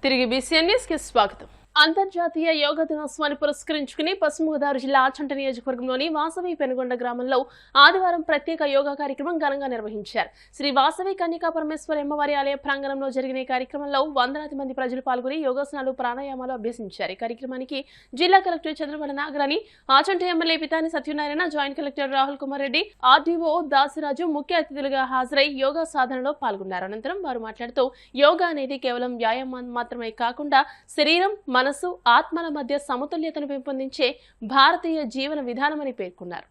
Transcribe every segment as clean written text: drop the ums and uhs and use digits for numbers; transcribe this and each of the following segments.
తిరిగి BCN news కి స్వాగతం. అంతర్జాతీయ యోగా దినోత్సవాన్ని పురస్కరించుకుని పశ్చిమ గోదావరి జిల్లా ఆచంట నియోజకవర్గంలోని వాసవి పెనుగొండ గ్రామంలో ఆదివారం ప్రత్యేక యోగా కార్యక్రమం ఘనంగా నిర్వహించారు. శ్రీ వాసవి కన్యకా పరమేశ్వరి అమ్మవారి ఆలయ ప్రాంగణంలో జరిగిన ఈ కార్యక్రమంలో వందలాది మంది ప్రజలు పాల్గొని యోగాసనాలు ప్రాణాయామాలు అభ్యసించారు. ఈ కార్యక్రమానికి జిల్లా collector Chandravada Nagarani, Achanta MLA Pitani Satyanarayana, joint collector Rahul Kumar Reddy, RDO Dasiraju ముఖ్య అతిథులుగా హాజరై యోగా సాధనలో పాల్గొన్నారు. అనంతరం వారు మాట్లాడుతూ యోగా అనేది కేవలం వ్యాయామం మాత్రమే కాకుండా శరీరం, మనసు, ఆత్మల మధ్య సమతుల్యతను పెంపొందించే భారతీయ జీవన విధానమని పేర్కొన్నారు.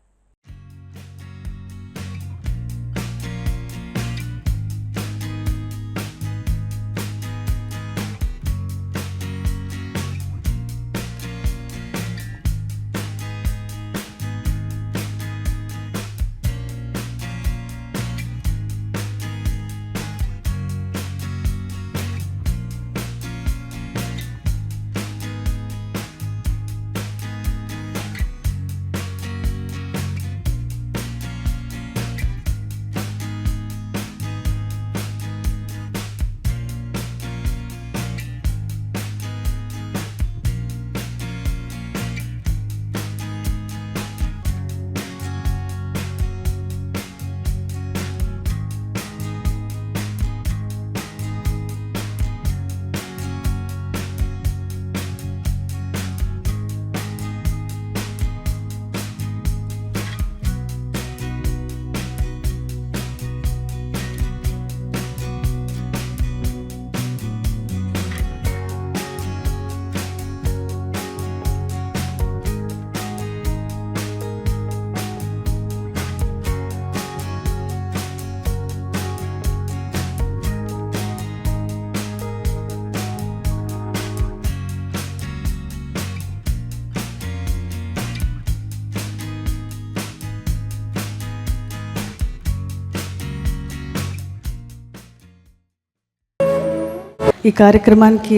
ఈ కార్యక్రమానికి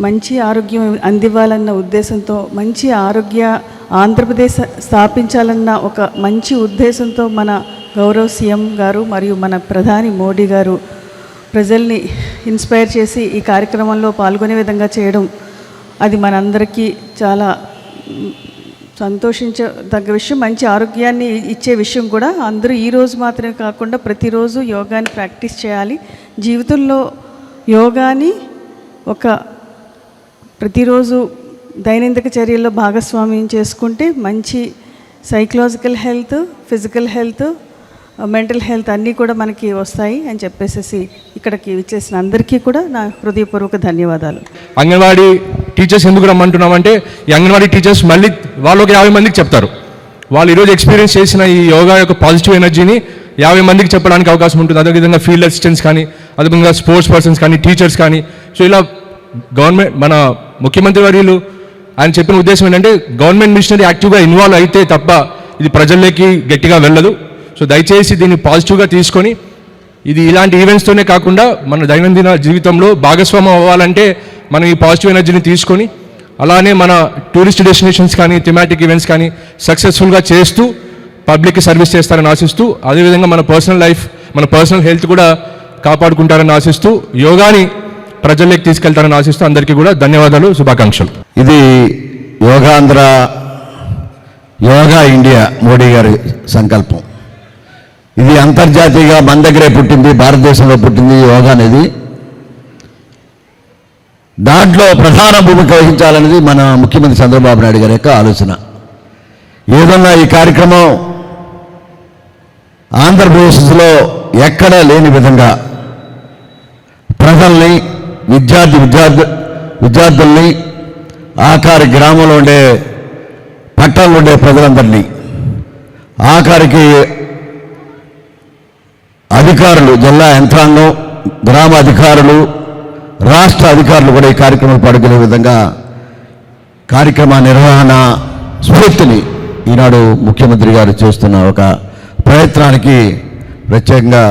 మంచి ఆరోగ్యం అందివ్వాలన్న ఉద్దేశంతో, మంచి ఆరోగ్య ఆంధ్రప్రదేశ్ స్థాపించాలన్న ఒక మంచి ఉద్దేశంతో మన గౌరవ సీఎం గారు మరియు మన ప్రధాని మోడీ గారు ప్రజల్ని ఇన్స్పైర్ చేసి ఈ కార్యక్రమంలో పాల్గొనే విధంగా చేయడం, అది మనందరికీ చాలా సంతోషించదగ్గ విషయం. మంచి ఆరోగ్యాన్ని ఇచ్చే విషయం కూడా. అందరూ ఈరోజు మాత్రమే కాకుండా ప్రతిరోజు యోగాని ప్రాక్టీస్ చేయాలి. జీవితంలో యోగాని ప్రతిరోజు దైనందిక చర్యల్లో భాగస్వామ్యం చేసుకుంటే మంచి psychological health, physical health, mental health అన్నీ కూడా మనకి వస్తాయి అని చెప్పేసి ఇక్కడికి విచ్చేసిన అందరికీ కూడా నా హృదయపూర్వక ధన్యవాదాలు. అంగన్వాడీ టీచర్స్ ఎందుకు రమ్మంటున్నామంటే, ఈ అంగన్వాడీ టీచర్స్ మళ్ళీ వాళ్ళు ఒక 50 మందికి చెప్తారు. వాళ్ళు ఈరోజు ఎక్స్పీరియన్స్ చేసిన ఈ యోగా యొక్క పాజిటివ్ ఎనర్జీని 50 మందికి చెప్పడానికి అవకాశం ఉంటుంది. అదేవిధంగా ఫీల్డ్ అసిస్టెంట్స్ కానీ, అదేవిధంగా స్పోర్ట్స్ పర్సన్స్ కానీ, టీచర్స్ కానీ. సో ఇలా గవర్నమెంట్, మన ముఖ్యమంత్రి వర్యులు ఆయన చెప్పిన ఉద్దేశం ఏంటంటే, గవర్నమెంట్ మిషనరీ యాక్టివ్గా ఇన్వాల్వ్ అయితే తప్ప ఇది ప్రజల్లోకి గట్టిగా వెళ్ళదు. సో దయచేసి దీన్ని పాజిటివ్గా తీసుకొని, ఇది ఇలాంటి ఈవెంట్స్తోనే కాకుండా మన దైనందిన జీవితంలో భాగస్వామ్యం అవ్వాలంటే మనం ఈ పాజిటివ్ ఎనర్జీని తీసుకొని, అలానే మన టూరిస్ట్ డెస్టినేషన్స్ కానీ, థిమాటిక్ ఈవెంట్స్ కానీ సక్సెస్ఫుల్గా చేస్తూ పబ్లిక్కి సర్వీస్ చేస్తారని ఆశిస్తూ, అదేవిధంగా మన పర్సనల్ లైఫ్, మన పర్సనల్ హెల్త్ కూడా కాపాడుకుంటారని ఆశిస్తూ, యోగాని ప్రజల్లోకి తీసుకెళ్తారని ఆశిస్తూ అందరికీ కూడా ధన్యవాదాలు, శుభాకాంక్షలు. ఇది యోగాంధ్ర, యోగా ఇండియా మోడీ గారి సంకల్పం. ఇది అంతర్జాతీయంగా మన దగ్గరే పుట్టింది, భారతదేశంలో పుట్టింది యోగా అనేది. దాంట్లో ప్రధాన భూమిక వహించాలనేది మన ముఖ్యమంత్రి చంద్రబాబు నాయుడు గారి యొక్క ఆలోచన. ఏదన్నా ఈ కార్యక్రమం ఆంధ్రప్రదేశ్లో ఎక్కడా లేని విధంగా ప్రజల్ని, విద్యార్థుల్ని, ఆఖరి గ్రామంలో ఉండే, పట్టణంలో ఉండే ప్రజలందరినీ, ఆఖరికి అధికారులు, జిల్లా యంత్రాంగం, గ్రామ అధికారులు, రాష్ట్ర అధికారులు కూడా ఈ కార్యక్రమాలు పాల్గొనే విధంగా కార్యక్రమ నిర్వహణ స్ఫూర్తిని ఈనాడు ముఖ్యమంత్రి గారు చేస్తున్న ఒక ప్రయత్నానికి ప్రత్యేకంగా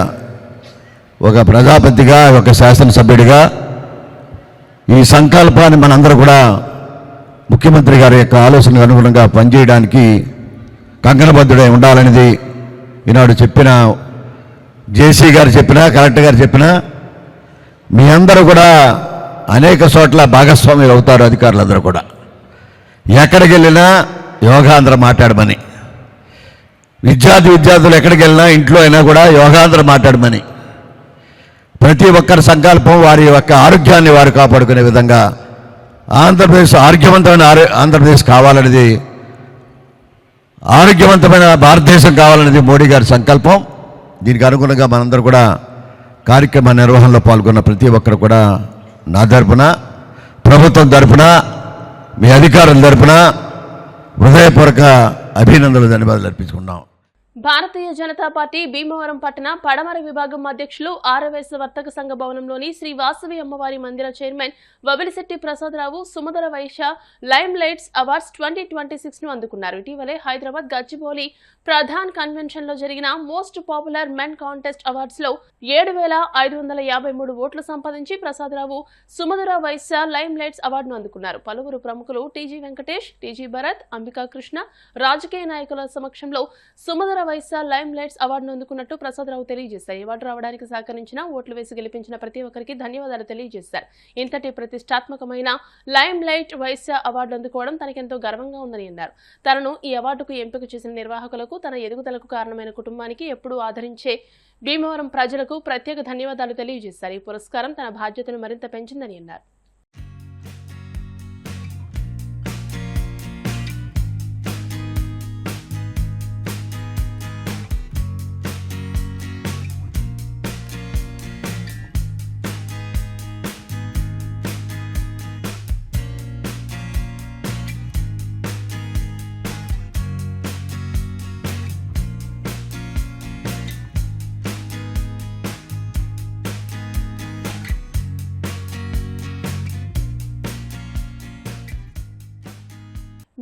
ఒక ప్రజాపతిగా, ఒక శాసనసభ్యుడిగా ఈ సంకల్పాన్ని మనందరూ కూడా ముఖ్యమంత్రి గారి యొక్క ఆలోచనకు అనుగుణంగా పనిచేయడానికి కంకణబద్ధుడై ఉండాలనేది ఈనాడు చెప్పిన జేసీ గారు చెప్పినా, కలెక్టర్ గారు చెప్పినా, మీ అందరూ కూడా అనేక చోట్ల భాగస్వాములు అవుతారు. అధికారులందరూ కూడా ఎక్కడికి వెళ్ళినా యోగాంధ్ర మాట్లాడమని, విద్యార్థులు ఎక్కడికి వెళ్ళినా ఇంట్లో అయినా కూడా యోగాంధ్ర మాట్లాడమని, ప్రతి ఒక్కరి సంకల్పం వారి యొక్క ఆరోగ్యాన్ని వారు కాపాడుకునే విధంగా ఆంధ్రప్రదేశ్ ఆరోగ్యవంతమైన ఆంధ్రప్రదేశ్ కావాలనేది, ఆరోగ్యవంతమైన భారతదేశం కావాలనేది మోడీ గారి సంకల్పం. దీనికి అనుగుణంగా మనందరూ కూడా కార్యక్రమ నిర్వహణలో పాల్గొన్న ప్రతి ఒక్కరు కూడా నా తరపున, ప్రభుత్వం తరపున, మీ అధికారుల తరపున హృదయపూర్వక అభినందనలు, ధన్యవాదాలు అర్పించుకున్నాం. భారతీయ జనతా పార్టీ భీమవరం పట్టణ పడమర విభాగం అధ్యక్షులు ఆరవేశ వర్తక సంఘ భవనంలోని శ్రీ వాసవి అమ్మవారి మందిర చైర్మన్ వబిలిశెట్టి ప్రసాదరావు సుమధుర వైశ్య లైమ్ లైట్స్ అవార్డ్స్ 2026 ను అందుకున్నారు. ఇటీవలే హైదరాబాద్ గచ్చిబౌలి ప్రధాన్ కన్వెన్షన్ లో జరిగిన most popular men contest awards లో 7,553 ఓట్లు సంపాదించి ప్రసాదరావు సుమధుర వైశ్య లైమ్ లైట్స్ అవార్డును అందుకున్నారు. పలువురు ప్రముఖులు టీజీ వెంకటేష్, టీజీ భరత్, అంబికా కృష్ణ, రాజకీయ నాయకుల సమక్షంలో సుమధుర వైశ్య లైమ్ లైట్స్ అవార్డును అందుకున్నట్టు ప్రసాదరావు తెలియజేశారు. అవార్డు రావడానికి సహకరించిన, ఓట్లు వేసి గెలిపించిన ప్రతి ఒక్కరికి ధన్యవాదాలు తెలియజేశారు. ఇంతటి ప్రతిష్టాత్మకమైన లైమ్ లైట్ వైశ్య అవార్డు అందుకోవడం తనకెంతో గర్వంగా ఉందని అన్నారు. తనను ఈ అవార్డుకు ఎంపిక చేసిన నిర్వాహకులకు, తన ఎదుగుదలకు కారణమైన కుటుంబానికి, ఎప్పుడూ ఆదరించే భీమవరం ప్రజలకు ప్రత్యేక ధన్యవాదాలు తెలియజేశారు. ఈ పురస్కారం తన బాధ్యతను మరింత పెంచిందని అన్నారు.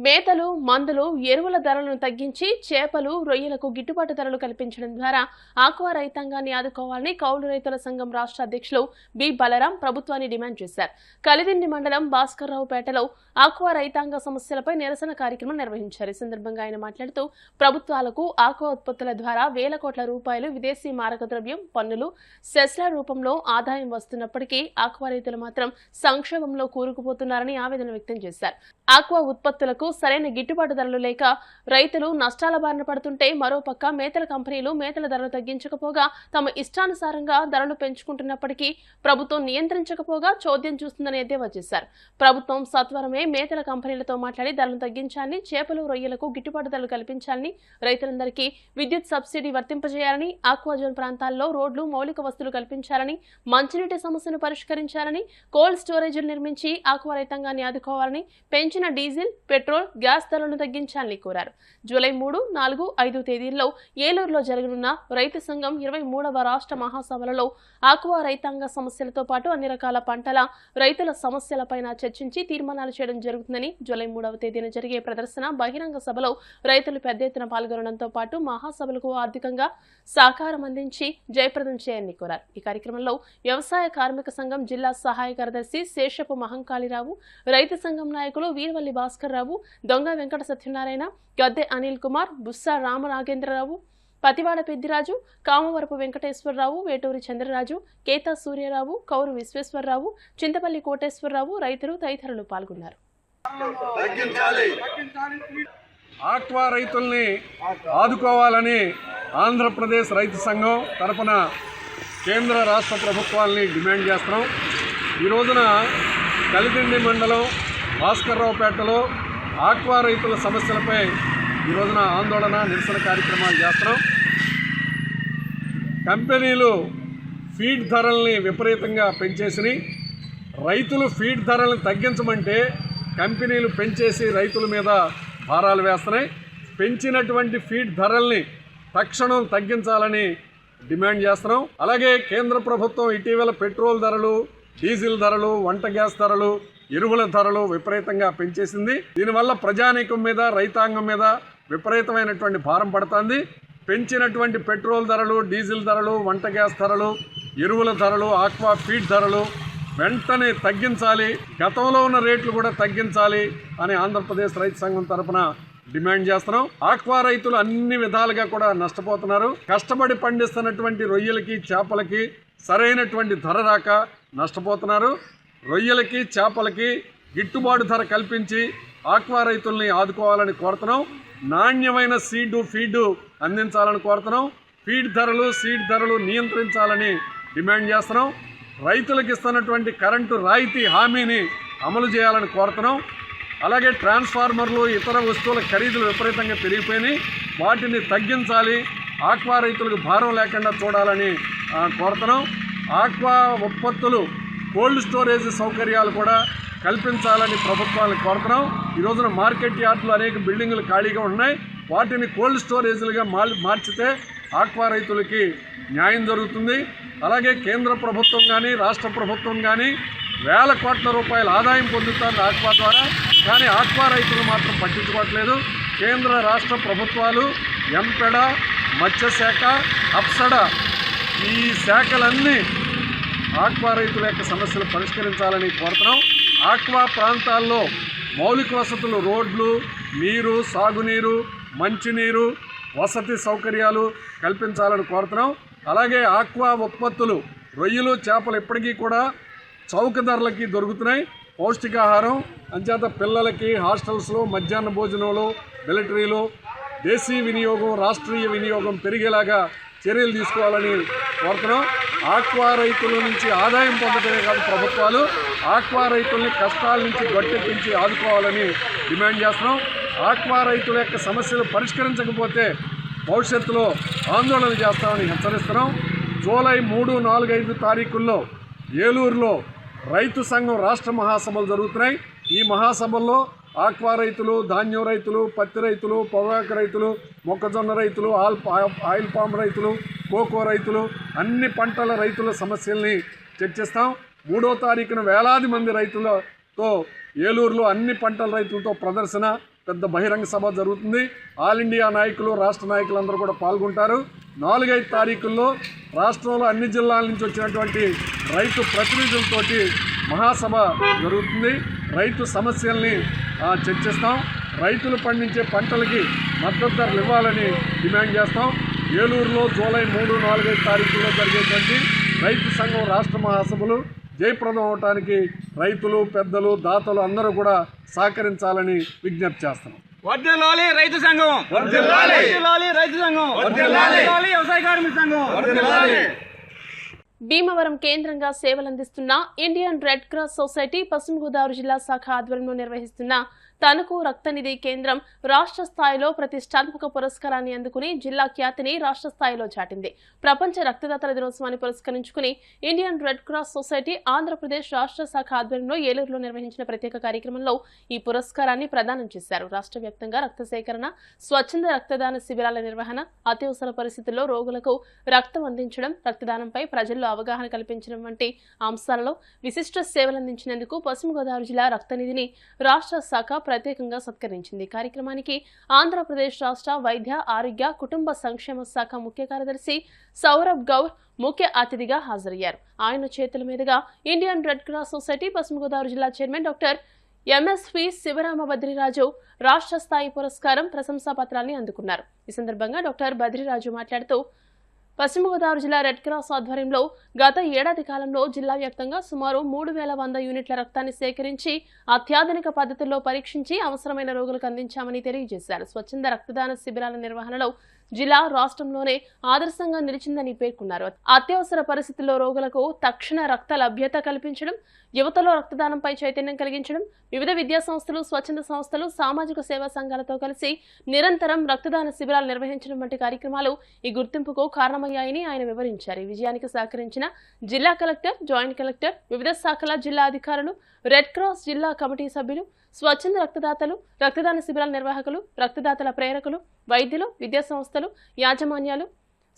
మేతలు, మందులు, ఎరువుల ధరలను తగ్గించి చేపలు, రొయ్యలకు గిట్టుబాటు ధరలు కల్పించడం ద్వారా ఆక్వా రైతాంగాన్ని ఆదుకోవాలని కౌలు రైతుల సంఘం రాష్ట్ర అధ్యక్షులు బి బలరాం ప్రభుత్వాన్ని డిమాండ్ చేశారు. కలిదిండి మండలం భాస్కర్రావుపేటలో ఆక్వా రైతాంగ సమస్యలపై నిరసన కార్యక్రమం నిర్వహించారు. ఈ సందర్భంగా ఆయన మాట్లాడుతూ ప్రభుత్వాలకు ఆక్వా ఉత్పత్తుల ద్వారా వేల కోట్ల రూపాయలు విదేశీ మారక ద్రవ్యం, పన్నులు, సెస్ల రూపంలో ఆదాయం వస్తున్నప్పటికీ ఆక్వా రైతులు మాత్రం సంక్షోభంలో కూరుకుపోతున్నారని ఆవేదన వ్యక్తం చేశారు. ఆక్వా ఉత్పత్తులకు సరైన గిట్టుబాటు ధరలు లేక రైతులు నష్టాల బారిన పడుతుంటే, మరోపక్క మేతల కంపెనీలు మేతల ధరలు తగ్గించకపోగా తమ ఇష్టానుసారంగా ధరలు పెంచుకుంటున్నప్పటికీ ప్రభుత్వం నియంత్రించకపోగా చోద్యం చూస్తుందని ఎద్దేవా చేశారు. ప్రభుత్వం సత్వరమే మేతల కంపెనీలతో మాట్లాడి ధరలు తగ్గించాలని, చేపలు, రొయ్యలకు గిట్టుబాటు ధరలు కల్పించాలని, రైతులందరికీ విద్యుత్ సబ్సిడీ వర్తింపజేయాలని, ఆక్వాజోన్ ప్రాంతాల్లో రోడ్లు, మౌలిక వస్తువులు కల్పించాలని, మంచినీటి సమస్యను పరిష్కరించాలని, కోల్డ్ స్టోరేజీలు నిర్మించి ఆక్వా రైతాంగాన్ని ఆదుకోవాలని, పెంచిన డీజిల్, పెట్రోల్, గ్యాస్ ధరలను తగ్గించాలని కోరారు. జూలై 3, 4, 5 తేదీల్లో ఏలూరులో జరగనున్న రైతు సంఘం 23వ రాష్ట్ర మహాసభలలో ఆక్వా రైతాంగ సమస్యలతో పాటు అన్ని రకాల పంటల రైతుల సమస్యలపైన చర్చించి తీర్మానాలు చేయడం జరుగుతుందని, జూలై 3వ తేదీన జరిగే ప్రదర్శన బహిరంగ సభలో రైతులు పెద్ద ఎత్తున పాల్గొనడంతో పాటు మహాసభలకు ఆర్థికంగా సహకారం అందించి జయప్రదం చేయాలని కోరారు. ఈ కార్యక్రమంలో వ్యవసాయ కార్మిక సంఘం జిల్లా సహాయ కార్యదర్శి శేషపు మహంకాళిరావు, రైతు సంఘం నాయకులు వీరవల్లి భాస్కర్ రావు, దొంగ వెంకట సత్యనారాయణ, గద్దె అనిల్ కుమార్, బుస్సా రామనాగేంద్రరావు, పతివాడ పెద్దిరాజు, కామవరపు వెంకటేశ్వరరావు, వేటూరి చంద్రరాజు, కేతా సూర్యరావు, కౌరు విశ్వేశ్వరరావు, చింతపల్లి కోటేశ్వరరావు, రైతులు తదితరులు పాల్గొన్నారు. ఆక్వా రైతుల్ని ఆదుకోవాలని ఆంధ్రప్రదేశ్ రైతు సంఘం తరపున కేంద్ర రాష్ట్ర ప్రభుత్వాలని డిమాండ్ చేస్తున్నాం. ఈ రోజున కలిదిండి మండలం భాస్కర్రావుపేటలో ఆక్వా రైతుల సమస్యలపై ఈ రోజున ఆందోళన, నిరసన కార్యక్రమాలు చేస్తున్నాం. కంపెనీలు ఫీడ్ ధరల్ని విపరీతంగా పెంచేసి రైతులు ఫీడ్ ధరల్ని తగ్గించమంటే కంపెనీలు పెంచేసి రైతుల మీద భారాలు వేస్తున్నాయి. పెంచినటువంటి ఫీడ్ ధరల్ని తక్షణం తగ్గించాలని డిమాండ్ చేస్తున్నాం. అలాగే కేంద్ర ప్రభుత్వం ఇటీవల పెట్రోల్ ధరలు, డీజిల్ ధరలు, వంట గ్యాస్ ధరలు, ఎరువుల ధరలు విపరీతంగా పెంచేసింది. దీనివల్ల ప్రజానీకం మీద, రైతాంగం మీద విపరీతమైనటువంటి భారం పడుతుంది. పెంచినటువంటి పెట్రోల్ ధరలు, డీజిల్ ధరలు, వంట గ్యాస్ ధరలు, ఎరువుల ధరలు, ఆక్వా ఫీడ్ ధరలు వెంటనే తగ్గించాలి, గతంలో ఉన్న రేట్లు కూడా తగ్గించాలి అని ఆంధ్రప్రదేశ్ రైతు సంఘం తరఫున డిమాండ్ చేస్తున్నాం. ఆక్వా రైతులు అన్ని విధాలుగా కూడా నష్టపోతున్నారు. కష్టపడి పండిస్తున్నటువంటి రొయ్యలకి, చేపలకి సరైనటువంటి ధర రాక నష్టపోతున్నారు. రొయ్యలకి చేపలకి గిట్టుబాటు ధర కల్పించి ఆక్వా రైతుల్ని ఆదుకోవాలని కోరుతున్నాం. నాణ్యమైన ఫీడ్ అందించాలని కోరుతున్నాం. సీడ్ ధరలు నియంత్రించాలని డిమాండ్ చేస్తున్నాం. రైతులకు ఇస్తున్నటువంటి కరెంటు రాయితీ హామీని అమలు చేయాలని కోరుతున్నాం. అలాగే ట్రాన్స్ఫార్మర్లు ఇతర వస్తువుల ఖరీదులు విపరీతంగా పెరిగిపోయినాయి, వాటిని తగ్గించాలి, ఆక్వా రైతులకు భారం లేకుండా చూడాలని కోరుతున్నాం. ఆక్వా ఉత్పత్తులు కోల్డ్ స్టోరేజ్ సౌకర్యాలు కూడా కల్పించాలని ప్రభుత్వాన్ని కోరుతున్నాం. ఈ రోజున మార్కెట్ యార్డులు అనేక బిల్డింగులు ఖాళీగా ఉన్నాయి, వాటిని కోల్డ్ స్టోరేజ్లుగా మార్చితే ఆక్వా రైతులకి న్యాయం జరుగుతుంది. అలాగే కేంద్ర ప్రభుత్వం కానీ రాష్ట్ర ప్రభుత్వం కానీ వేల కోట్ల రూపాయల ఆదాయం పొందుతుంది ఆక్వా ద్వారా, కానీ ఆక్వా రైతులు మాత్రం పట్టించుకోవట్లేదు. కేంద్ర రాష్ట్ర ప్రభుత్వాలు ఎంపెడ, మత్స్యశాఖ, అప్సడా ఈ శాఖలన్నీ ఆక్వా రైతుల యొక్క సమస్యలు పరిష్కరించాలని కోరుతున్నాం. ఆక్వా ప్రాంతాల్లో మౌలిక వసతులు, రోడ్లు, నీరు, సాగునీరు, మంచినీరు, వసతి సౌకర్యాలు కల్పించాలని కోరుతున్నాం. అలాగే ఆక్వా ఉత్పత్తులు రొయ్యలు, చేపలు ఇప్పటికీ కూడా చౌక ధరలకి దొరుకుతున్నాయి. పౌష్టికాహారం అంచేత పిల్లలకి హాస్టల్స్లో మధ్యాహ్న భోజనంలో, మిలిటరీలో దేశీయ వినియోగం, రాష్ట్రీయ వినియోగం పెరిగేలాగా చర్యలు తీసుకోవాలని కోరుతున్నాం. ఆక్వా రైతుల నుంచి ఆదాయం పొందడమే కాదు, ప్రభుత్వాలు ఆక్వా రైతుల్ని కష్టాల నుంచి గట్టెక్కించి ఆదుకోవాలని డిమాండ్ చేస్తున్నాం. ఆక్వా రైతుల యొక్క సమస్యలు పరిష్కరించకపోతే భవిష్యత్తులో ఆందోళన చేస్తామని హెచ్చరిస్తున్నాం. జూలై 3, 4, 5 తారీఖుల్లో ఏలూరులో రైతు సంఘం రాష్ట్ర మహాసభలు జరుగుతున్నాయి. ఈ మహాసభల్లో ఆక్వా రైతులు, ధాన్యం రైతులు, పత్తి రైతులు, పొగాకు రైతులు, మొక్కజొన్న రైతులు, ఆయిల్ పామ్ రైతులు, కోకో రైతులు, అన్ని పంటల రైతుల సమస్యల్ని చర్చిస్తాం. 3వ తారీఖున వేలాది మంది రైతులతో ఏలూరులో అన్ని పంటల రైతులతో ప్రదర్శన, పెద్ద బహిరంగ సభ జరుగుతుంది. ఆల్ ఇండియా నాయకులు, రాష్ట్ర నాయకులు అందరూ కూడా పాల్గొంటారు. 4, 5 తారీఖుల్లో రాష్ట్రంలో అన్ని జిల్లాల నుంచి వచ్చినటువంటి రైతు ప్రతినిధులతోటి మహాసభ జరుగుతుంది. రైతు సమస్యల్ని చర్చిస్తాం. రైతులు పండించే పంటలకి మద్దతు ధరలు ఇవ్వాలని డిమాండ్ చేస్తాం. ఏలూరులో జూలై 3, 4, 5 తారీఖుల్లో జరిగేటువంటి రైతు సంఘం రాష్ట్ర మహాసభలు జయప్రదం అవడానికి రైతులు, పెద్దలు, దాతలు అందరూ కూడా సహకరించాలని విజ్ఞప్తి చేస్తున్నాం. వర్ధిల్లాలి రైతు సంఘం, వర్ధిల్లాలి రైతు సంఘం, వర్ధిల్లాలి వ్యవసాయ కార్మిక సంఘం, వర్ధిల్లాలి. భీమవరం కేంద్రంగా సేవలందిస్తున్న ఇండియన్ రెడ్ క్రాస్ సొసైటీ పశ్చిమ గోదావరి జిల్లా శాఖ ఆధ్వర్యంలో నిర్వహిస్తున్న తనకు రక్తనిధి కేంద్రం రాష్ట్ర స్థాయిలో ప్రతిష్టాత్మక పురస్కారాన్ని అందుకుని జిల్లా ఖ్యాతిని రాష్ట్ర స్థాయిలో చాటింది. ప్రపంచ రక్తదాతల దినోత్సవాన్ని పురస్కరించుకుని Indian red cross society Andhra Pradesh రాష్ట్ర శాఖ ఆధ్వర్యంలో ఏలూరులో నిర్వహించిన ప్రత్యేక కార్యక్రమంలో ఈ పురస్కారాన్ని ప్రదానం చేశారు. రాష్ట్ర వ్యాప్తంగా రక్త సేకరణ, స్వచ్ఛంద రక్తదాన శిబిరాల నిర్వహణ, అత్యవసర పరిస్థితుల్లో రోగులకు రక్తం అందించడం, రక్తదానంపై ప్రజల్లో అవగాహన కల్పించడం వంటి అంశాలలో విశిష్ట సేవలందించినందుకు పశ్చిమ గోదావరి జిల్లా రక్తనిధిని రాష్ట్ర శాఖ ప్రత్యేకంగా సత్కరించింది. కార్యక్రమానికి ఆంధ్రప్రదేశ్ రాష్ట్ర వైద్య, ఆరోగ్య, కుటుంబ సంక్షేమ శాఖ ముఖ్య కార్యదర్శి సౌరభ్ గౌర్ ముఖ్య అతిథిగా హాజరయ్యారు. ఆయన చేతుల మీదుగా ఇండియన్ రెడ్ క్రాస్ సొసైటీ పశ్చిమ గోదావరి జిల్లా chairman doctor MSV Shivarama Bhadriraju రాష్ట్ర స్థాయి పురస్కారం, ప్రశంసా పత్రాన్ని అందుకున్నారు. ఈ సందర్భంగా డాక్టర్ బద్రిరాజు మాట్లాడుతూ పశ్చిమ గోదావరి జిల్లా రెడ్ క్రాస్ ఆధ్వర్యంలో గత ఏడాది కాలంలో జిల్లా వ్యాప్తంగా సుమారు 3100 యూనిట్ల రక్తాన్ని సేకరించి అత్యాధునిక పద్ధతుల్లో పరీక్షించి అవసరమైన రోగులకు అందించామని తెలియజేశారు. స్వచ్ఛంద రక్తదాన శిబిరాల నిర్వహణలో జిల్లా రాష్ట్రంలోనే ఆదర్శంగా నిలిచిందని పేర్కొన్నారు. అత్యవసర పరిస్థితుల్లో రోగులకు తక్షణ రక్త లభ్యత కల్పించడం, యువతలో రక్తదానంపై చైతన్యం కలిగించడం, వివిధ విద్యా సంస్థలు, స్వచ్ఛంద సంస్థలు, సామాజిక సేవా సంఘాలతో కలిసి నిరంతరం రక్తదాన శిబిరాలు నిర్వహించడం వంటి కార్యక్రమాలు ఈ గుర్తింపుకు కారణమయ్యాయని ఆయన వివరించారు. ఈ విజయానికి సహకరించిన జిల్లా కలెక్టర్, జాయింట్ కలెక్టర్, వివిధ శాఖల జిల్లా అధికారులు, రెడ్ క్రాస్ జిల్లా కమిటీ సభ్యులు, స్వచ్ఛంద రక్తదాతలు, రక్తదాన శిబిరాల నిర్వాహకులు, రక్తదాతల ప్రేరకులు, వైద్యులు, విద్యా సంస్థలు, యాజమాన్యాలు,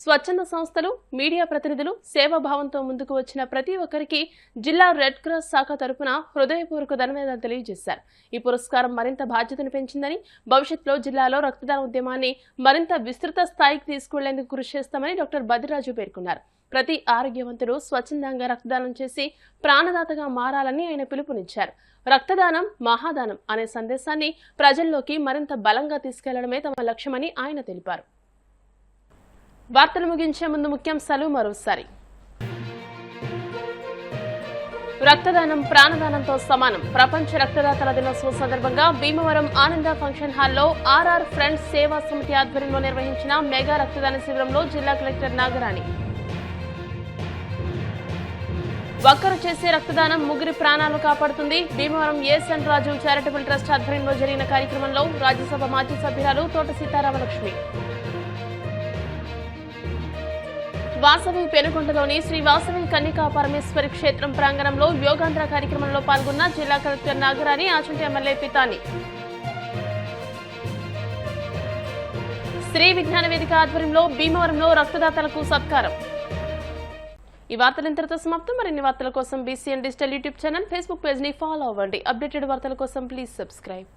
స్వచ్ఛంద సంస్థలు, మీడియా ప్రతినిధులు, సేవాభావంతో ముందుకు వచ్చిన ప్రతి ఒక్కరికి జిల్లా రెడ్ క్రాస్ శాఖ తరపున హృదయపూర్వక ధన్యవాదాలు తెలియజేశారు. ఈ పురస్కారం మరింత బాధ్యతను పెంచిందని, భవిష్యత్తులో జిల్లాలో రక్తదాన ఉద్యమాన్ని మరింత విస్తృత స్థాయికి తీసుకువెళ్లేందుకు కృషి చేస్తామని డాక్టర్ బద్రిరాజు పేర్కొన్నారు. ప్రతి ఆరోగ్యవంతుడు స్వచ్ఛందంగా రక్తదానం చేసి ప్రాణదాతగా మారాలని ఆయన పిలుపునిచ్చారు. రక్తదానం మహాదానం అనే సందేశాన్ని ప్రజల్లోకి మరింత బలంగా తీసుకెళ్లడమే తమ లక్ష్యమని ఆయన తెలిపారు. వార్తలు ముగించే ముందు ముఖ్యాంశాలు మరోసారి. రక్తదానం ప్రాణదానంతో సమానం. ప్రపంచ రక్తదాతల దినోత్సవం సందర్భంగా భీమవరం ఆనంద ఫంక్షన్ హాల్లో ఆర్ఆర్ ఫ్రెండ్స్ సేవా సమితి ఆధ్వర్యంలో నిర్వహించిన మెగా రక్తదాన శిబిరంలో జిల్లా కలెక్టర్ నాగరాణి. ఒక్కరు చేసే రక్తదానం ముగ్గురి ప్రాణాలు కాపాడుతుంది. భీమవరం ఏఎస్ఎన్ రాజు చారిటబుల్ ట్రస్ట్ ఆధ్వర్యంలో జరిగిన కార్యక్రమంలో రాజ్యసభ మాజీ సభ్యురాలు తోట సీతారామలక్ష్మి. వాసవి పెనుగొండలోని శ్రీ వాసవి కన్నికా పరమేశ్వరి క్షేత్రం ప్రాంగణంలో యోగాంధ్ర కార్యక్రమంలో పాల్గొన్న జిల్లా కలెక్టర్ నాగరాణి, ఆచంట ఎమ్మెల్యే పితాని. శ్రీ విజ్ఞాన వేదిక ఆధ్వర్యంలో భీమవరంలో రక్తదాతలకు సత్కారం. ఈ వార్తలు ఇంతటితో సమాప్తం. మరిన్ని వార్తల కోసం BCN digital YouTube channel, Facebook page ని ఫాలో అవ్వండి. అప్డేటెడ్ వార్తల కోసం ప్లీజ్ సబ్స్క్రైబ్.